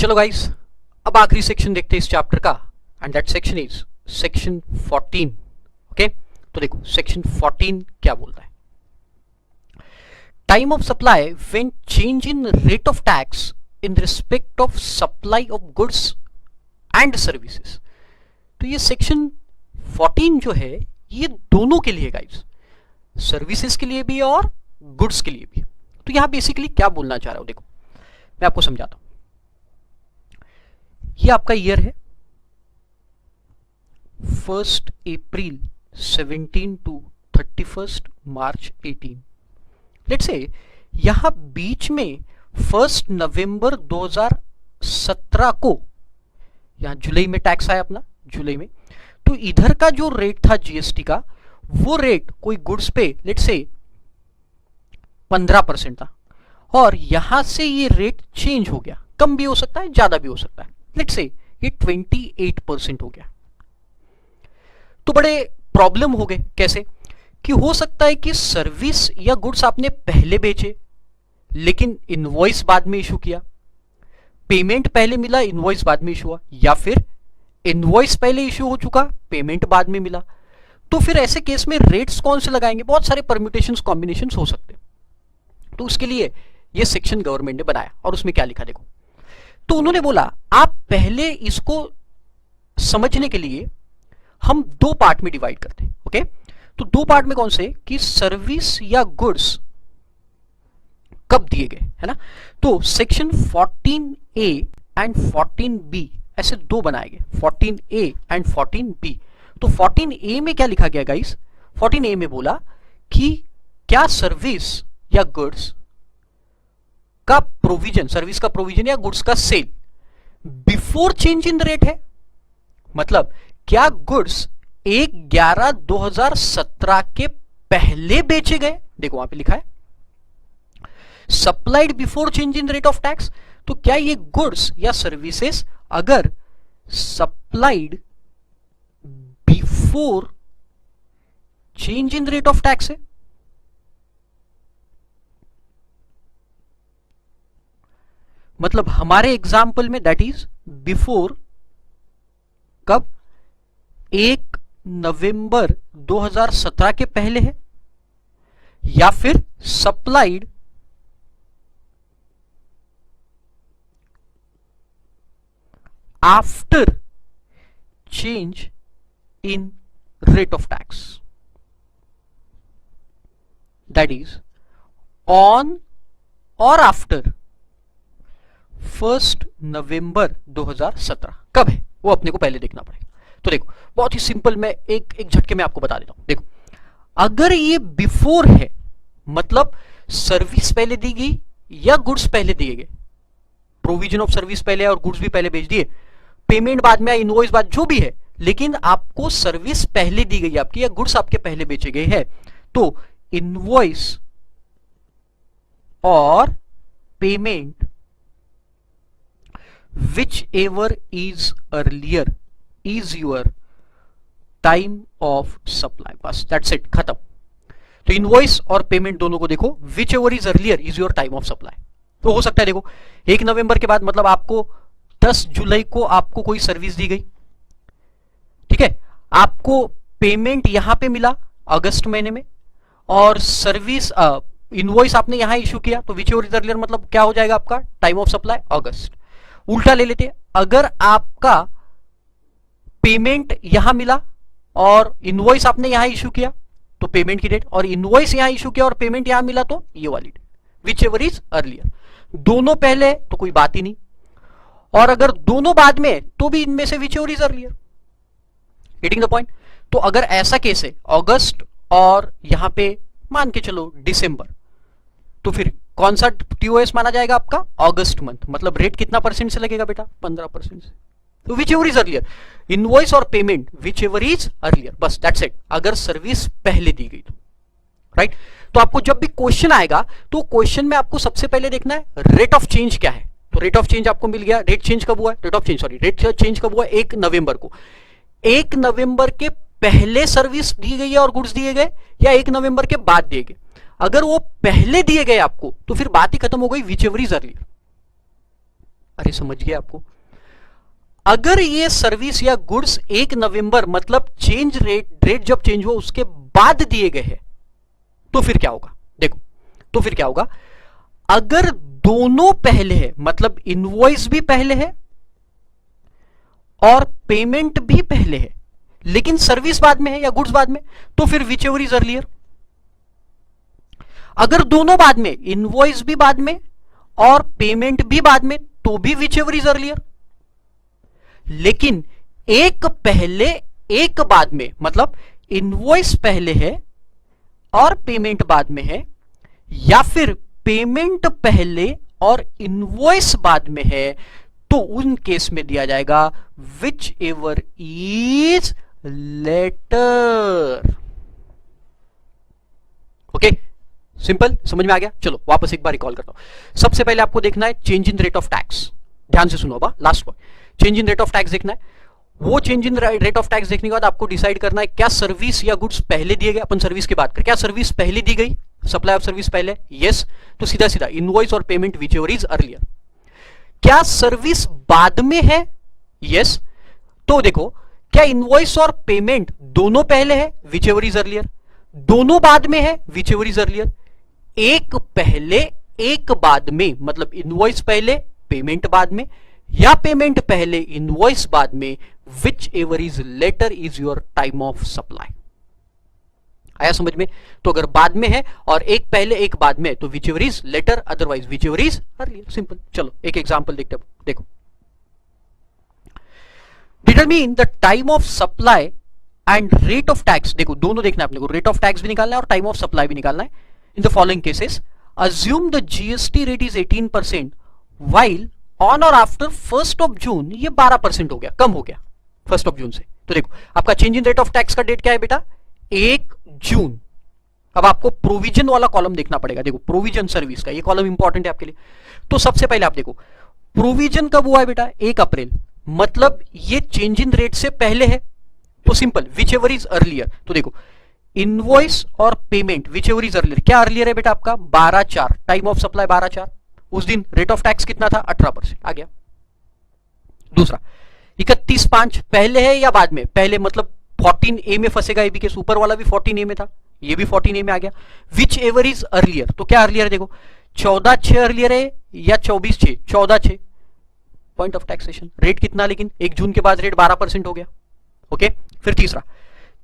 चलो गाइस, अब आखिरी सेक्शन देखते हैं इस चैप्टर का, and that section is section 14। Okay, तो देखो सेक्शन 14 क्या बोलता है। Time of supply when change in rate of tax in respect of supply of goods and services. तो ये सेक्शन 14 जो है ये दोनों के लिए गाइस, सर्विसेज के लिए भी और गुड्स के लिए भी। तो यहां बेसिकली क्या बोलना चाह रहा हूं, देखो मैं आपको समझाता हूं। ये आपका ईयर है 1 अप्रैल 17 टू 31 मार्च 18। लेट्स से यहां बीच में 1 नवंबर 2017 को यहां जुलाई में टैक्स आया अपना, जुलाई में। तो इधर का जो रेट था जीएसटी का, वो रेट कोई गुड्स पे लेट्स से 15% था, और यहां से ये रेट चेंज हो गया, कम भी हो सकता है ज्यादा भी हो सकता है, लेट्स से ये 28% हो गया। तो बड़े प्रॉब्लम हो गए, कैसे कि हो सकता है कि सर्विस या गुड्स आपने पहले बेचे लेकिन इनवॉइस बाद में इशू किया, पेमेंट पहले मिला इनवॉइस बाद में इशू हुआ, या फिर इनवॉइस पहले इशू हो चुका पेमेंट बाद में मिला। तो फिर ऐसे केस में रेट्स कौन से लगाएंगे, बहुत सारे परम्यूटेशंस कॉम्बिनेशंस हो सकते हैं। तो उसके लिए ये सेक्शन गवर्नमेंट ने बनाया, और उसमें क्या लिखा देखो। तो उन्होंने बोला आप पहले इसको समझने के लिए हम दो पार्ट में डिवाइड करते हैं। ओके, तो दो पार्ट में कौन से, कि सर्विस या गुड्स कब दिए गए, है ना। तो सेक्शन 14A एंड 14B ऐसे दो बनाए गए, 14A एंड 14B। तो 14A में क्या लिखा गया गाइस, 14A में बोला कि क्या सर्विस या गुड्स का प्रोविजन, सर्विस का प्रोविजन या गुड्स का sale before change in the rate है। मतलब क्या गुड्स 1/11/2017 के पहले बेचे गए, देखो वहां पे लिखा है supplied before change in rate of tax. तो क्या ये गुड्स या सर्विसेज अगर supplied before change in rate of tax है, मतलब हमारे एग्जाम्पल में दैट इज बिफोर कब, 1 नवंबर 2017 के पहले है, या फिर supplied after change in rate of tax, that is on और आफ्टर 1 नवंबर 2017 कब है वो अपने को पहले देखना पड़ेगा। तो देखो बहुत ही सिंपल, मैं एक झटके में आपको बता देता हूं। देखो अगर ये बिफोर है मतलब सर्विस पहले दी गई या गुड्स पहले दिए गए, प्रोविजन ऑफ सर्विस पहले और गुड्स भी पहले बेच दिए, पेमेंट बाद में, इनवॉइस बाद, जो भी है, लेकिन आपको सर्विस पहले दी गई आपकी या गुड्स आपके पहले बेचे गए हैं, तो इनवॉइस और payment whichever is earlier is your time of supply, बस that's it, खत्म। तो इनवॉइस और पेमेंट दोनों को देखो, whichever is earlier is your time of supply। तो हो सकता है देखो 1 नवंबर के बाद मतलब आपको 10 जुलाई को आपको कोई सर्विस दी गई, ठीक है, आपको पेमेंट यहां पे मिला अगस्त महीने में, और सर्विस इनवॉइस आपने यहां इशू किया, तो whichever is earlier मतलब क्या हो जाएगा आपका टाइम ऑफ सप्लाई अगस्त। उल्टा ले लेते हैं, अगर आपका पेमेंट यहां मिला और इनवॉइस आपने यहां इशू किया तो पेमेंट की डेट, और इनवॉइस यहां इशू किया और पेमेंट यहां मिला तो ये वाली date, whichever is earlier. दोनों पहले तो कोई बात ही नहीं, और अगर दोनों बाद में तो भी इनमें से which ever is earlier. Getting the point. तो अगर ऐसा केस है अगस्त और यहां पे मान के चलो दिसंबर, तो फिर कौन सा टीओएस माना जाएगा आपका, अगस्त मंथ। मतलब रेट कितना परसेंट से लगेगा बेटा, 15% से। तो whichever is earlier, invoice और payment whichever is earlier, बस दैट्स इट। अगर सर्विस पहले दी गई तो राइट। तो आपको जब भी क्वेश्चन आएगा तो क्वेश्चन में आपको सबसे पहले देखना है रेट ऑफ चेंज क्या है। तो रेट ऑफ चेंज आपको मिल गया, रेट चेंज कब हुआ है, रेट चेंज कब हुआ, 1 नवंबर को। 1 नवंबर के पहले सर्विस दी गई है और गुड्स दिए गए, या 1 नवंबर के बाद दिए गए। अगर वो पहले दिए गए आपको तो फिर बात ही खत्म हो गई, विच एवर इज अर्लियर। अरे समझ गए आपको? अगर ये सर्विस या गुड्स 1 नवंबर मतलब चेंज रेट जब चेंज हुआ उसके बाद दिए गए हैं, तो फिर क्या होगा? देखो, तो फिर क्या होगा? अगर दोनों पहले है, मतलब इनवॉइस भी पहले है और पेमेंट भी पहले है, लेकिन सर्विस बाद में है या गुड्स बाद में, तो फिर विच एवर इज अर्लियर। अगर दोनों बाद में, इनवॉइस भी बाद में और पेमेंट भी बाद में, तो भी विच एवर इज अर्लियर। लेकिन एक पहले एक बाद में, मतलब इनवॉइस पहले है और पेमेंट बाद में है, या फिर पेमेंट पहले और इनवॉइस बाद में है, तो उन केस में दिया जाएगा whichever is later. Okay, simple, समझ में आ गया? चलो वापस एक बार रिकॉल करता हूं। सबसे पहले आपको देखना है change in rate of tax. ध्यान से सुनो, बा last point, change in rate of tax देखना है। वो change in rate of tax देखने के बाद आपको डिसाइड करना है क्या सर्विस या गुड्स पहले दिए गए। अपन सर्विस की बात करें, क्या सर्विस पहले दी गई, सप्लाई ऑफ सर्विस पहले, यस, तो सीधा सीधा इनवॉइस और payment whichever is earlier. क्या सर्विस बाद में है, यस, तो देखो क्या इनवॉइस और पेमेंट दोनों पहले है, विच एवर इज अर्लियर। दोनों बाद में है, विच एवर इज अर्लियर। एक पहले एक बाद में, मतलब इनवॉइस पहले पेमेंट बाद में, या पेमेंट पहले इनवॉइस बाद में, whichever is later is your time of supply. आया समझ में? तो अगर बाद में है और एक पहले एक बाद में, तो whichever is later, otherwise whichever is earlier. Simple. चलो एक एग्जांपल देखते हैं, देखो। Determine the time of supply and rate of tax. देखो दोनों देखना है अपने को, रेट ऑफ टैक्स भी निकालना है और टाइम ऑफ सप्लाई भी निकालना है। In the following cases, assume the GST rate is 18% while on और आफ्टर 1st ऑफ जून ये 12% हो गया, कम हो गया 1st ऑफ जून से। तो देखो आपका change in rate of tax का डेट क्या है बेटा, 1 जून। अब आपको प्रोविजन वाला कॉलम देखना पड़ेगा। देखो प्रोविजन सर्विस का ये कॉलम इंपॉर्टेंट है आपके लिए। तो सबसे पहले आप देखो प्रोविजन कब हुआ है बेटा, 1 अप्रैल, मतलब ये चेंज इन रेट से पहले है, तो simple which ever is earlier. तो देखो इनवॉइस और payment whichever is earlier, क्या अर्लियर है बेटा आपका, 12/4, टाइम ऑफ सप्लाई 12/4, उस दिन रेट ऑफ टैक्स कितना था, 18% आ गया। दूसरा 31/5 पहले है या बाद में, पहले मतलब 14A में फंसेगा, ये भी केस, ऊपर वाला भी 14A में था, ये भी 14A में आ गया। विच एवर इज अर्लियर, तो क्या अर्लियर है, देखो 14/6 अर्लियर है या 24/6, 14/6 पॉइंट ऑफ टैक्सेशन। रेट कितना, लेकिन 1 जून के बाद रेट 12% हो गया। ओके, फिर तीसरा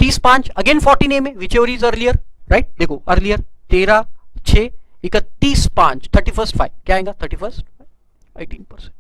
30/5 अगेन 14A में, whichever is earlier, right, देखो अर्लियर 13/6, 31/5, 31/5 क्या आएगा, 31 18%,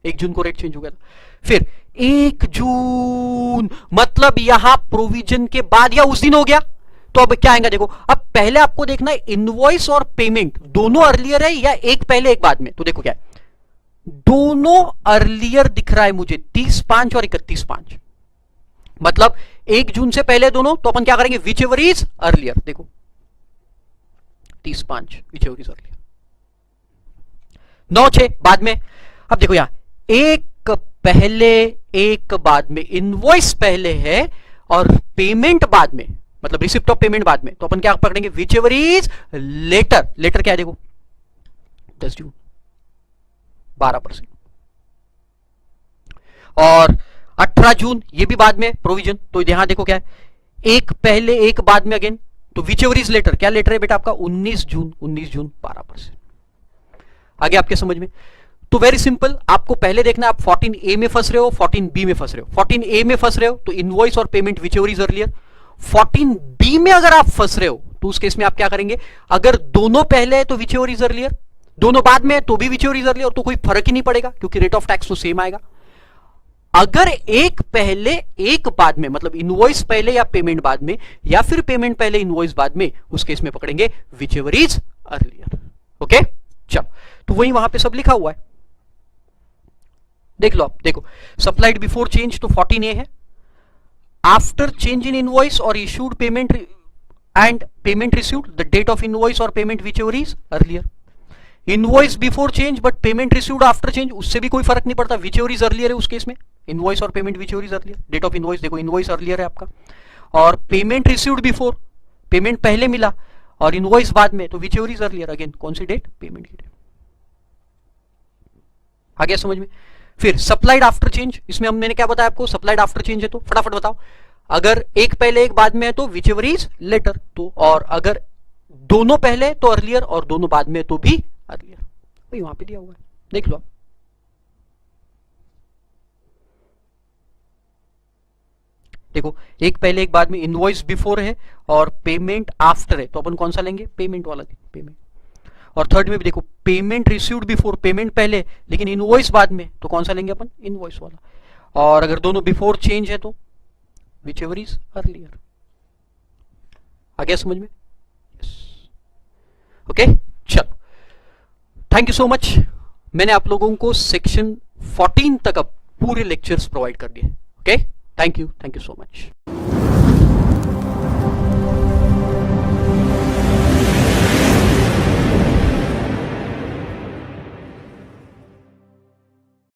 1 जून को रेट चेंज हो गया था। फिर 1 जून मतलब यहां प्रोविजन के बाद या उस दिन हो गया, तो अब क्या आएगा, देखो अब पहले आपको देखना है इनवॉइस और पेमेंट दोनों अर्लियर है या एक पहले एक बाद में। तो देखो क्या है, दोनों अर्लियर दिख रहा है मुझे, 30/5 और 31/5, मतलब 1 जून से पहले दोनों, तो अपन क्या करेंगे, विच एवर इज अर्लियर। देखो 30/5 विच एवर इज अर्लियर, 9/6 बाद में। अब देखो यहां एक पहले एक बाद में, इनवॉइस पहले है और पेमेंट बाद में, मतलब रिसिप्ट ऑफ पेमेंट बाद में, तो अपन क्या पकड़ेंगे, whichever is later. Later क्या है, देखो 10 जून 12%, और 18 जून ये भी बाद में प्रोविजन। तो यहां देखो क्या है, एक पहले एक बाद में अगेन, तो विच एवर इज लेटर, क्या लेटर है बेटा आपका, 19 जून 12%। आगे आपके समझ में? तो वेरी सिंपल, आपको पहले देखना है आप 14A में फंस रहे हो, 14B में फंस रहे हो। 14A में फंस रहे हो तो इनवॉइस और payment whichever is earlier. 14B में अगर आप फंस रहे हो तो उस केस में आप क्या करेंगे, अगर दोनों पहले है तो विच एवर इज अर्लियर, दोनों बाद में है तो भी विच एवर इज अर्लियर, तो कोई फर्क ही नहीं पड़ेगा क्योंकि रेट ऑफ टैक्स तो सेम आएगा। अगर एक पहले एक बाद में, मतलब इनवॉइस पहले या पेमेंट बाद में, या फिर पेमेंट पहले इनवॉइस बाद में, उस केस में पकड़ेंगे whichever is earlier. Okay, चलो तो वही वहां पे सब लिखा हुआ है, देख लो आप। देखो सप्लाइड बिफोर चेंज तो 14A है, आफ्टर चेंज इन इनवॉइस और issued payment and payment received, the date of invoice और payment whichever is earlier. Invoice before change but payment received after change, उससे भी कोई फर्क नहीं पड़ता, विच एवर इज अर्लियर है उस केस में, इनवॉइस और payment whichever is earlier. Date of invoice देखो, इनवॉइस अर्लियर है आपका, और पेमेंट रिसीव्ड बिफोर, पेमेंट पहले मिला और इनवॉइस बाद में, तो whichever is earlier, again कौन सी डेट, पेमेंट की डेट। आ गया समझ में? फिर सप्लाइड आफ्टर चेंज, इसमें मैंने क्या बताया आपको, सप्लाइड आफ्टर चेंज है तो फटाफट बताओ, अगर एक पहले एक बाद में है तो विच एवर इज लेटर, तो और अगर दोनों पहले तो अर्लियर और दोनों बाद में तो भी अर्लियर, भाई वहां पे दिया हुआ है, देख लो आप। देखो एक पहले एक बाद में इनवॉइस बिफोर है और पेमेंट आफ्टर है, तो अपन कौन सा लेंगे, पेमेंट वाला, पेमेंट। और थर्ड में भी देखो पेमेंट रिसीव्ड बिफोर, पेमेंट पहले लेकिन इनवॉइस बाद में, तो कौन सा लेंगे अपन, इनवॉइस वाला। और अगर दोनों बिफोर चेंज है तो विच एवर इज अर्लियर। आ गया समझ में? ओके चलो, थैंक यू सो मच। मैंने आप लोगों को सेक्शन 14 तक अब पूरे लेक्चर्स प्रोवाइड कर दिए। Okay, thank you so much.